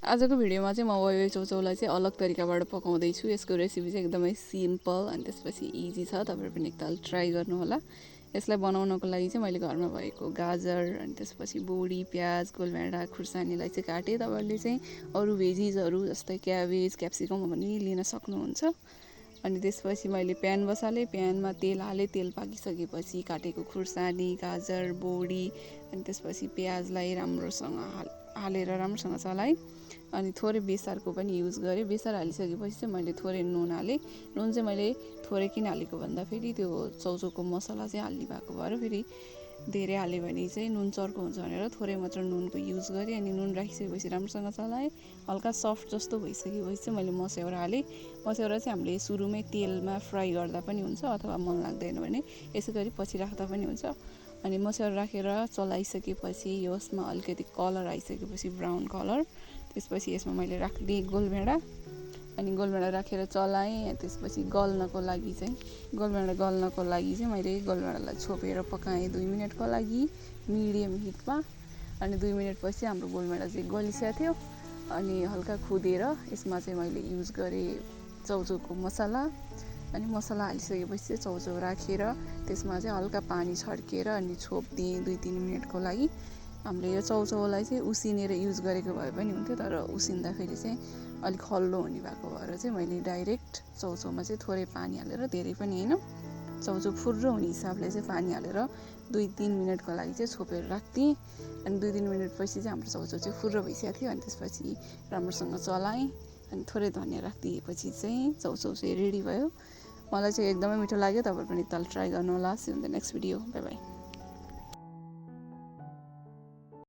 आजको भिडियोमा चाहिँ म वाइवाई चौचौलाई चाहिँ अलग तरिकाबाट पकाउँदैछु। यसको रेसिपी चाहिँ एकदमै सिम्पल अनि त्यसपछि इजी छ। तपाईहरु पनि एकताल ट्राई गर्नु होला। यसलाई बनाउनको लागि चाहिँ मैले घरमा भएको गाजर अनि त्यसपछि बोडी, प्याज, गोलभेडा, खुर्सानीलाई चाहिँ काटे। तपाईहरुले चाहिँ अरु भेजिजहरु जस्तै क्याबेज, क्याप्सिकम पनि लिन सक्नुहुन्छ। अनि त्यसपछि मैले प्यान बसाले, प्यानमा तेल हाले। तेल पाकिसकेपछि काटेको खुर्सानी, गाजर, बोडी अनि त्यसपछि प्याजलाई राम्रोसँग हालेर राम्रोसँग चलाएँ। अनि थोरै बेसारको पनि युज गरेँ। बेसार हालिसकेपछि चाहिँ मैले थोरै नुन हालेँ। नुन चाहिँ मैले थोरै किन हालेको भन्दा फेरि त्यो चौचौको मसला चाहिँ हाल्ने भएको भएर फेरि धेरै हाल्यो भने चाहिँ नुन चर्को हुन्छ भनेर थोरै मात्र नुनको युज गरेँ। अनि नुन राखिसकेपछि राम्रोसँग चलाएँ। हल्का सफ्ट जस्तो भइसकेपछि चाहिँ मैले मस्यौरा हालेँ। मस्यौरा चाहिँ हामीले सुरुमै तेलमा फ्राई गर्दा पनि हुन्छ अथवा मन लाग्दैन भने यसै गरी पछि राख्दा पनि हुन्छ। अनि मस्यौरा राखेर चलाइसकेपछि यसमा अलिकति कलर आइसकेपछि ब्राउन कलर, त्यसपछि यसमा मैले राखिदिएँ गोलभेडा। अनि गोलभेडा राखेर चलाएँ। त्यसपछि गल्नको लागि चाहिँ मैले गोलभेडालाई छोपेर पकाएँ 2 मिनेटको लागि मिडियम हिटमा। अनि 2 मिनेटपछि हाम्रो गोलभेडा चाहिँ गलिसकेको थियो। अनि हल्का खुदेर यसमा चाहिँ मैले युज गरेँ चौचौको मसला। अनि मसला हालिसकेपछि चाहिँ चौचौ राखेर त्यसमा चाहिँ हल्का पानी छर्केर अनि छोपिदिएँ 2-3 मिनेटको लागि। हामीले यो चौचौलाई चाहिँ उसिनेर युज गरेको भए पनि हुन्थ्यो, तर उसिन्दाखेरि चाहिँ अलिक खल्लो हुने भएको भएर चाहिँ मैले डाइरेक्ट चौचौमा चाहिँ थोरै पानी हालेर, धेरै पनि होइन, चौचौ फुर्रो हुने हिसाबले चाहिँ पानी हालेर 2-3 मिनेटको लागि चाहिँ छोपेर राख्दिएँ। अनि 2-3 मिनेटपछि चाहिँ हाम्रो चौचौ चाहिँ फुर्रो भइसकेको थियो। अनि त्यसपछि राम्रोसँग चलाएँ। अनि थोरै धनिया राखिदिएपछि चाहिँ चौचौ चाहिँ रेडी भयो। मलाई चाहिँ एकदमै मिठो लाग्यो। तपाईहरु पनि एकताल ट्राई गर्नु होला। See you in the next video. Bye by.